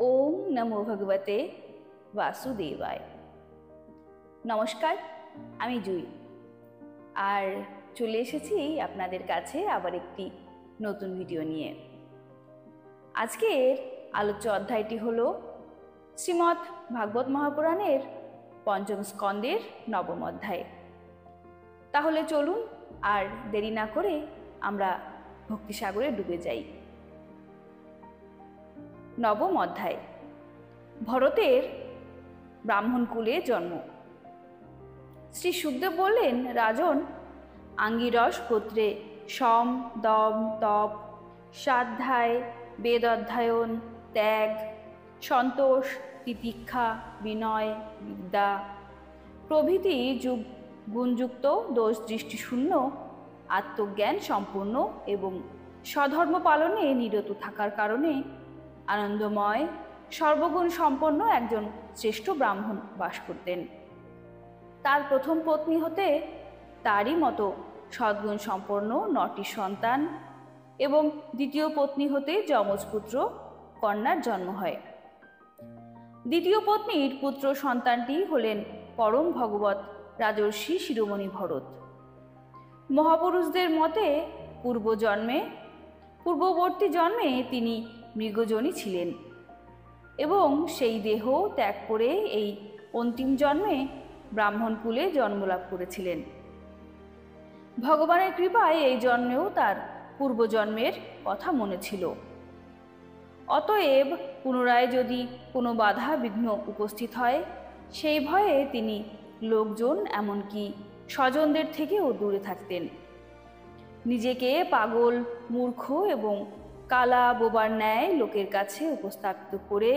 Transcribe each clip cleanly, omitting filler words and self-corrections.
ওম নমো ভগবতে বাসুদেবায়। নমস্কার, আমি জুই, আর চলে এসেছি আপনাদের কাছে আবার একটি নতুন ভিডিও নিয়ে। আজকের আলোচ্য অধ্যায়টি হল শ্রীমদ্ ভাগবত মহাপুরাণের পঞ্চম স্কন্দের নবম অধ্যায়। তাহলে চলুন আর দেরি না করে আমরা ভক্তিসাগরে ডুবে যাই। নবম অধ্যায়, ভরতের ব্রাহ্মণ কুলে জন্ম। শ্রী সুখদেব বললেন, রাজন, আঙ্গিরস গোত্রে সম, দম, তপ, স্বাধ্যায়, বেদ অধ্যয়ন, ত্যাগ, সন্তোষ, তিতিক্ষা, বিনয়, বিদ্যা প্রভৃতি গুণযুক্ত, দোষ দৃষ্টিশূন্য, আত্মজ্ঞান সম্পূর্ণ এবং স্বধর্ম পালনে নিরত থাকার কারণে আনন্দময়, সর্বগুণ সম্পন্ন একজন শ্রেষ্ঠ ব্রাহ্মণ বাস করতেন। তার প্রথম পত্নী হতে তারই মতো সদ্গুণ সম্পন্ন 9টি সন্তান এবং দ্বিতীয় পত্নী হতে যমজ পুত্র কন্যার জন্ম হয়। দ্বিতীয় পত্নীর পুত্র সন্তানটি হলেন পরম ভগবত রাজর্ষি শিরোমণি ভরত। মহাপুরুষদের মতে পূর্ববর্তী জন্মে তিনি মৃগজনী ছিলেন এবং সেই দেহ ত্যাগ করে এই অন্তিম জন্মে ব্রাহ্মণ কুলে জন্মলাভ করেছিলেন। ভগবানের কৃপায় এই জন্মেও তার পূর্বজন্মের কথা মনে ছিল। অতএব পুনরায় যদি কোনো বাধা বিঘ্ন উপস্থিত হয়, সেই ভয়ে তিনি লোকজন এমনকি স্বজনদের থেকেও দূরে থাকতেন। নিজেকে পাগল, মূর্খ এবং কালা বোবার ন্যায় লোকের কাছে উপস্থাপিত করে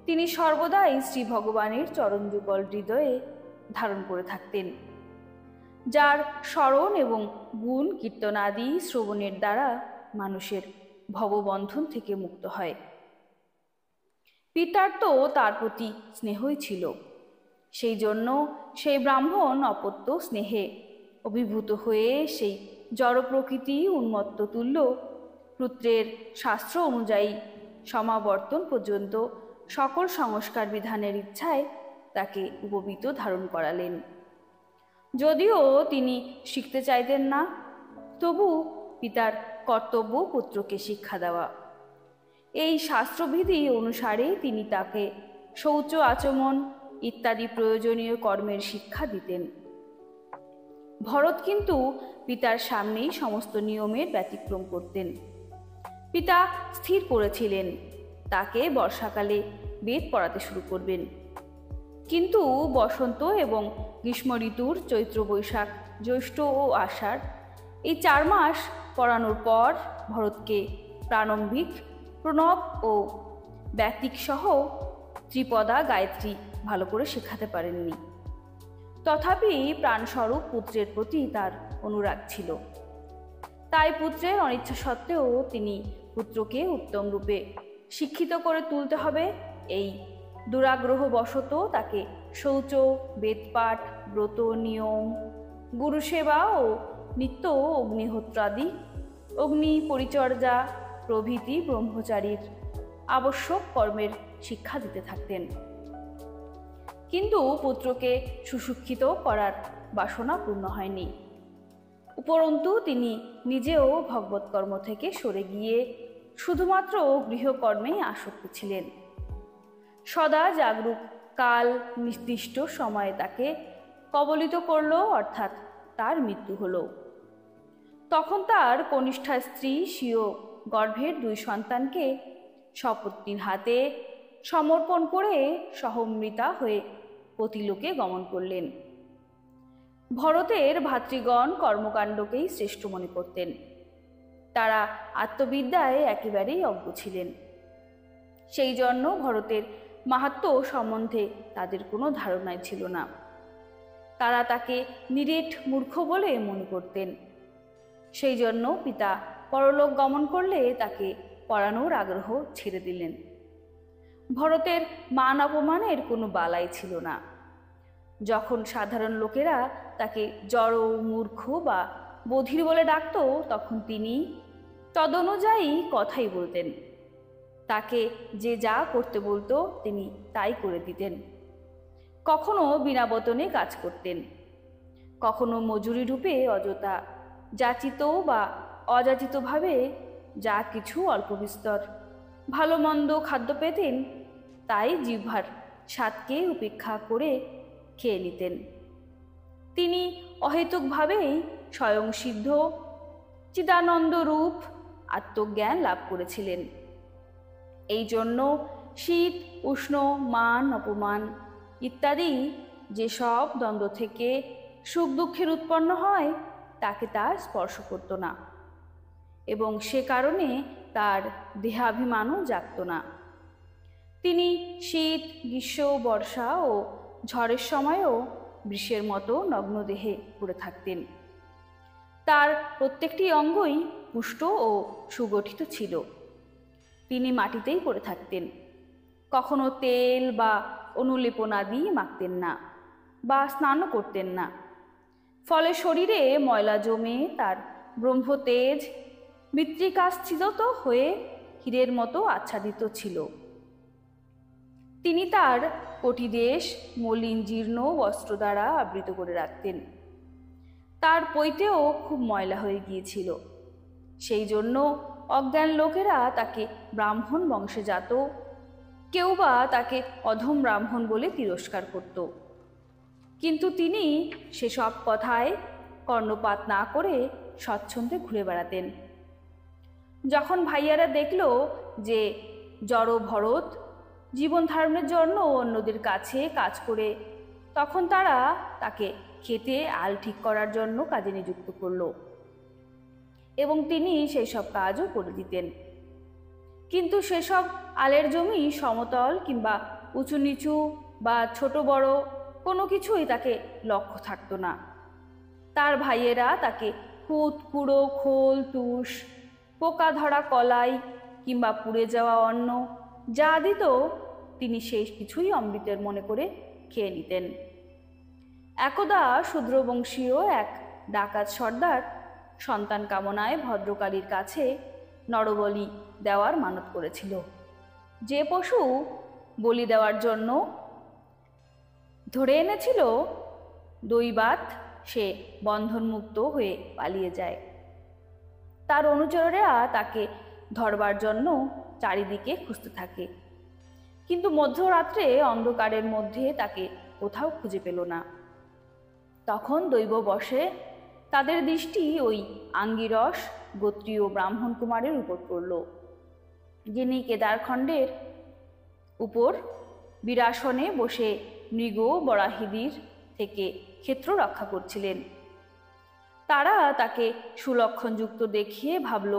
তিনি সর্বদাই শ্রী ভগবানের চরণযুগল হৃদয়ে ধারণ করে থাকতেন, যার স্মরণ এবং গুণ কীর্তনাদি শ্রবণের দ্বারা মানুষের ভববন্ধন থেকে মুক্ত হয়। পিতার তো তার প্রতি স্নেহই ছিল। সেই জন্য সেই ব্রাহ্মণ অপত্য স্নেহে অভিভূত হয়ে সেই জড় প্রকৃতি উন্মত্ত তুল্য পুত্রের শাস্ত্র অনুযায়ী সমাবর্তন পর্যন্ত সকল সংস্কার বিধানের ইচ্ছায় তাকে উপবীত ধারণ করালেন। যদিও তিনি শিখতে চাইতেন না, তবু পিতার কর্তব্য পুত্রকে শিক্ষা দেওয়া। এই শাস্ত্রবিধি অনুসারে তিনি তাকে শৌচ, আচমন ইত্যাদি প্রয়োজনীয় কর্মের শিক্ষা দিতেন। ভরত কিন্তু পিতার সামনেই সমস্ত নিয়মের ব্যতিক্রম করতেন। পিতা স্থির করেছিলেন তাকে বর্ষাকালে বেদ পড়াতে শুরু করবেন, কিন্তু বসন্ত এবং গ্রীষ্ম ঋতুর চৈত্র, বৈশাখ, জ্যৈষ্ঠ ও আষাঢ় এই 4 মাস পড়ানোর পর ভরতকে প্রারম্ভিক প্রণব ও ব্যক্তিক সহ ত্রিপদা গায়ত্রী ভালো করে শেখাতে পারেননি। তথাপি প্রাণস্বরূপ পুত্রের প্রতি তার অনুরাগ ছিল। তাই পুত্রের অনিচ্ছা সত্ত্বেও তিনি পুত্রকে উত্তম রূপে শিক্ষিত করে তুলতে হবে এই দুরাগ্রহ বশত তাকে শৌচ, বেদপাঠ, ব্রত, নিয়ম, গুরুসেবা ও নিত্য অগ্নিহোত্রাদি, অগ্নি পরিচর্যা প্রভৃতি ব্রহ্মচারীর আবশ্যক কর্মের শিক্ষা দিতে থাকতেন। কিন্তু পুত্রকে সুশিক্ষিত করার বাসনা পূর্ণ হয়নি। উপরন্তু তিনি নিজেও ভগবত কর্ম থেকে সরে গিয়ে শুধুমাত্র গৃহকর্মেই আসক্ত ছিলেন। সদা জাগরূক কাল নির্দিষ্ট সময়ে তাকে কবলিত করল, অর্থাৎ তার মৃত্যু হল। তখন তার কনিষ্ঠা স্ত্রী স্বীয় গর্ভের 2 সন্তানকে সপত্নীর হাতে সমর্পণ করে সহমৃতা হয়ে পতিলোকে গমন করলেন। ভরতের ভাতৃগণ কর্মকাণ্ডকেই শ্রেষ্ঠ মনে করতেন। তারা আত্মবিদ্যায় একেবারেই অজ্ঞ ছিলেন। সেই জন্য ভরতের মাহাত্ম্য সম্বন্ধে তাদের কোনো ধারণাই ছিল না। তারা তাকে নিরেট মূর্খ বলে মনে করতেন। সেই জন্য পিতা পরলোক গমন করলে তাকে পড়ানোর আগ্রহ ছেড়ে দিলেন। ভরতের মান অপমানের কোনো বালাই ছিল না। যখন সাধারণ লোকেরা তাকে জড়, মূর্খ বা বধির বলে ডাকত, তখন তিনি তদনুযায়ী কথাই বলতেন। তাকে যে যা করতে বলতো তিনি তাই করে দিতেন। কখনো বিনা বেতনে কাজ করতেন, কখনো মজুরি রূপে অযথা যাচিত বা অযাচিতভাবে যা কিছু অল্প বিস্তর ভালো মন্দ খাদ্য পেতেন তাই জিহ্বার স্বাদকে উপেক্ষা করে খেয়ে নিতেন। তিনি অহেতুকভাবেই স্বয়ংসিদ্ধ চিদানন্দ রূপ আত্মজ্ঞান লাভ করেছিলেন। এই জন্য শীত উষ্ণ মান অপমান ইত্যাদি যেসব দ্বন্দ্ব থেকে সুখ দুঃখের উৎপন্ন হয় তাকে তার স্পর্শ করত না, এবং সে কারণে তার দেহাভিমানও জাগত না। তিনি শীত গ্রীষ্ম বর্ষা ও ঝড়ের সময়ও বৃষের মতো নগ্ন দেহে পড়ে থাকতেন। তার প্রত্যেকটি অঙ্গই পুষ্ট ও সুগঠিত ছিল। তিনি মাটিতেই পড়ে থাকতেন, কখনো তেল বা অনুলেপনাদি মাখতেন না বা স্নানও করতেন না। ফলে শরীরে ময়লা জমে তার ব্রহ্মতেজ মৃত্তিকাচ্ছিদ্র হয়ে হীরের মতো আচ্ছাদিত ছিল। তিনি তার কটিদেশ মলিন জীর্ণ বস্ত্র দ্বারা আবৃত করে রাখতেন। তার পৈতেও খুব ময়লা হয়ে গিয়েছিল। সেই জন্য অজ্ঞান লোকেরা তাকে ব্রাহ্মণ বংশে জাত, কেউ বা তাকে অধম ব্রাহ্মণ বলে তিরস্কার করত। কিন্তু তিনি সেসব কথায় কর্ণপাত না করে স্বচ্ছন্দে ঘুরে বেড়াতেন। যখন ভাইয়ারা দেখল যে জড় ভরত জীবন ধারণের জন্য অন্যদের কাছে কাজ করে, তখন তারা তাকে খেতে আল ঠিক করার জন্য কাজে নিযুক্ত করল, এবং তিনি সেই সব কাজও করে দিতেন। কিন্তু সেসব আলের জমি সমতল কিংবা উঁচু নিচু বা ছোট বড় কোনো কিছুই তাকে লক্ষ্য থাকতো না। তার ভাইয়েরা তাকে খুদ কুড়ো খোল তুষ পোকা ধরা কলাই কিংবা পুড়ে যাওয়া অন্ন যা দিত তিনি সেই কিছুই অমৃতের মনে করে খেয়ে নিতেন। একদা শূদ্রবংশীয় এক ডাকাত সর্দার সন্তান কামনায় ভদ্রকালীর কাছে নরবলি দেওয়ার মানত করেছিল। যে পশু বলি দেওয়ার জন্য ধরে এনেছিল দৈবাত সে বন্ধনমুক্ত হয়ে পালিয়ে যায়। তার অনুচরেরা তাকে ধরবার জন্য চারিদিকে খুঁজতে থাকে, কিন্তু মধ্যরাত্রে অন্ধকারের মধ্যে তাকে কোথাও খুঁজে পেল না। তখন দৈববশে তাদের দৃষ্টি ওই আঙ্গিরস গোত্রীয় ব্রাহ্মণ কুমারের উপর পড়ল, যিনি কেদারখণ্ডের উপর বিরাসনে বসে মৃগ বরাহিদির থেকে ক্ষেত্র রক্ষা করছিলেন। তারা তাকে সুলক্ষণযুক্ত দেখিয়ে ভাবল,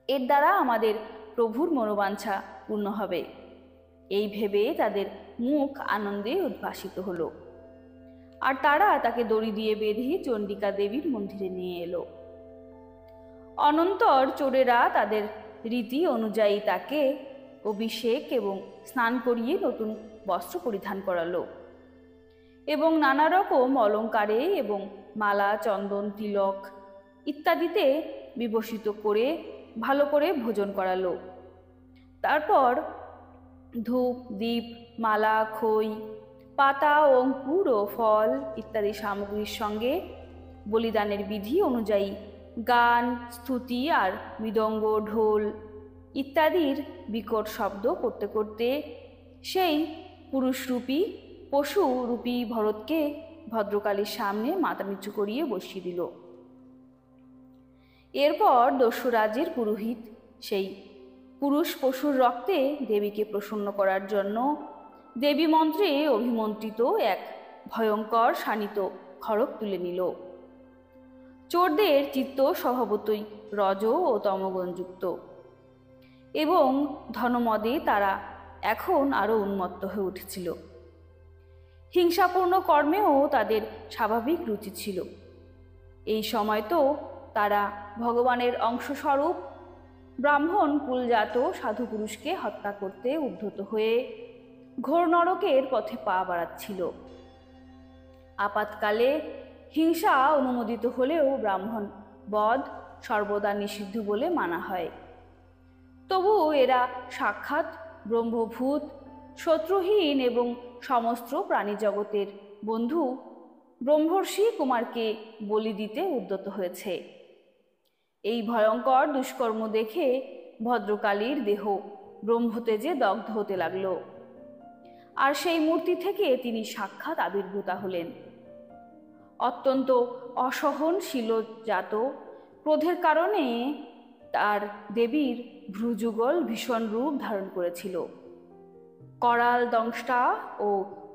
এর দ্বারা আমাদের প্রভুর মনোবাঞ্ছা পূর্ণ হবে। এই ভেবে তাদের মুখ আনন্দে উদ্ভাসিত হলো, আর তারা তাকে দড়ি দিয়ে বেঁধে চণ্ডিকা দেবীর মন্দিরে নিয়ে এলো। অনন্তর চোরেরা তাদের রীতি অনুযায়ী তাকে অভিষেক এবং স্নান করিয়ে নতুন বস্ত্র পরিধান করালো, এবং নানা রকম অলঙ্কারে এবং মালা চন্দন তিলক ইত্যাদিতে বিভূষিত করে ভালো করে ভোজন করালো। তারপর ধূপ দীপ মালা খই পাতা অঙ্কুর ও ফল ইত্যাদি সামগ্রীর সঙ্গে বলিদানের বিধি অনুযায়ী গান স্তুতি আর মৃদঙ্গ ঢোল ইত্যাদির বিকট শব্দ করতে করতে সেই পুরুষরূপী পশুরূপী ভরতকে ভদ্রকালীর সামনে মাথা নিচু করিয়ে বসিয়ে দিল। এরপর দস্যুরাজ্যের পুরোহিত সেই পুরুষ পশুর রক্তে দেবীকে প্রসন্ন করার জন্য দেবী মন্ত্রে অভিমন্ত্রিত এক ভয়ঙ্কর শানিত খড়গ তুলে নিল। চোরদের চিত্ত স্বভাবতই রজ ও তমগুণযুক্ত, এবং ধনমদে তারা এখন আরও উন্মত্ত হয়ে উঠেছিল। হিংসাপূর্ণ কর্মেও তাদের স্বাভাবিক রুচি ছিল। এই সময় তো তারা ভগবানের অংশস্বরূপ ব্রাহ্মণ কুলজাত সাধু পুরুষকে হত্যা করতে উদ্ধত হয়ে ঘোর নরকের পথে পা বাড়াচ্ছিল। আপাতকালে হিংসা অনুমোদিত হলেও ব্রাহ্মণ বধ সর্বদা নিষিদ্ধ বলে মানা হয়। তবু এরা সাক্ষাৎ ব্রহ্মভূত, শত্রুহীন এবং সমস্ত প্রাণী জগতের বন্ধু ব্রহ্মর্ষি কুমারকে বলি দিতে উদ্যত হয়েছে। এই ভয়ঙ্কর দুষ্কর্ম দেখে ভদ্রকালীর দেহ ব্রহ্মতেজে দগ্ধ হতে লাগল, আর সেই মূর্তি থেকে তিনি সাক্ষাৎ আবির্ভূতা হলেন। অত্যন্ত অসহনশীলজাত ক্রোধের কারণে তার দেবীর ভ্রুযুগল ভীষণ রূপ ধারণ করেছিল। করাল দংষ্টা ও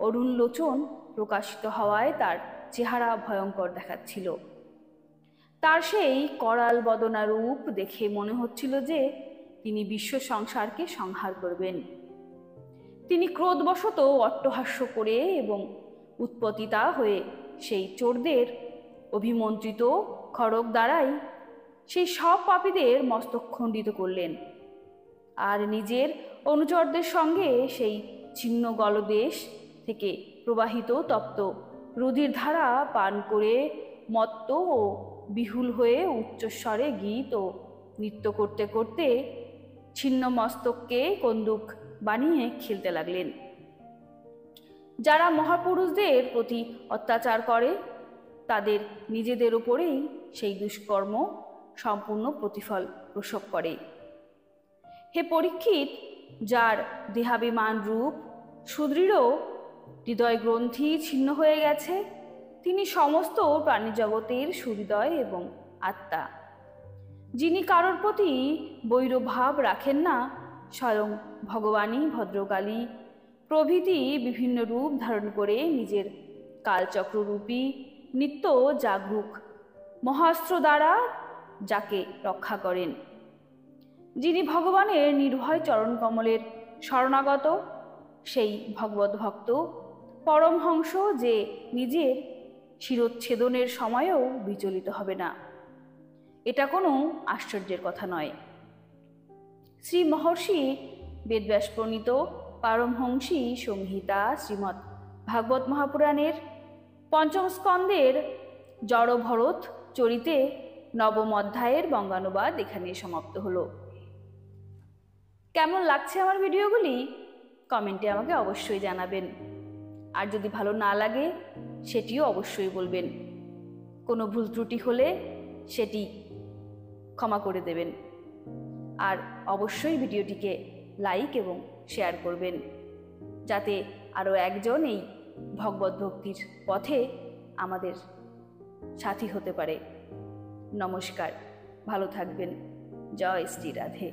অরুণলোচন প্রকাশিত হওয়ায় তার চেহারা ভয়ঙ্কর দেখাচ্ছিল। তার সেই করাল বদনা রূপ দেখে মনে হচ্ছিল যে তিনি বিশ্ব সংসারকে সংহার করবেন। তিনি ক্রোধবশত অট্টহাস্য করে এবং উৎপতিতা হয়ে সেই চোরদের অভিমন্ত্রিত খড়গ দ্বারাই সেই সব পাপীদের মস্তক খণ্ডিত করলেন, আর নিজের অনুচরদের সঙ্গে সেই ছিন্ন গলদেশ থেকে প্রবাহিত তপ্ত রুধির ধারা পান করে মত্ত ও বিহুল হয়ে উচ্চস্বরে গীত ও নৃত্য করতে করতে ছিন্ন মস্তককে কন্দুক বানিয়ে খেলতে লাগলেন। যারা মহাপুরুষদের প্রতি অত্যাচার করে তাদের নিজেদের উপরেই সেই দুষ্কর্ম সম্পূর্ণ প্রতিফল প্রসব করে। হে পরীক্ষিত, যার দেহাভিমান রূপ সুদৃঢ় হৃদয় গ্রন্থি ছিন্ন হয়ে গেছে, তিনি সমস্ত প্রাণী জগতের সুহৃদয় এবং আত্মা। যিনি কারোর প্রতি বৈরভাব রাখেন না, স্বয়ং ভগবানই ভদ্রকালী প্রভৃতি বিভিন্ন রূপ ধারণ করে নিজের কালচক্ররূপী নিত্য জাগরুক মহাস্ত্র দ্বারা যাকে রক্ষা করেন। যিনি ভগবানের নির্ভয় চরণকমলের শরণাগত, সেই ভগবত ভক্ত পরমহংস যে নিজের শিরোচ্ছেদনের সময়েও বিচলিত হবে না, এটা কোনো আশ্চর্যের কথা নয়। শ্রী মহর্ষি বেদব্যাস প্রণীত পারমহংসী সংহিতা শ্রীমৎ ভাগবত মহাপুরাণের পঞ্চম স্কন্ধের জড়ভরত চরিতে নবম অধ্যায়ের বঙ্গানুবাদ এখানে সমাপ্ত হলো। কেমন লাগছে আমার ভিডিওগুলি কমেন্টে আমাকে অবশ্যই জানাবেন, আর যদি ভালো না লাগে সেটিও অবশ্যই বলবেন। কোনো ভুল ত্রুটি হলে সেটি ক্ষমা করে দেবেন, আর অবশ্যই ভিডিওটিকে লাইক এবং শেয়ার করবেন, যাতে আরও একজন এই ভগবত ভক্তির পথে আমাদের সাথী হতে পারে। নমস্কার, ভালো থাকবেন। জয় শ্রী রাধে।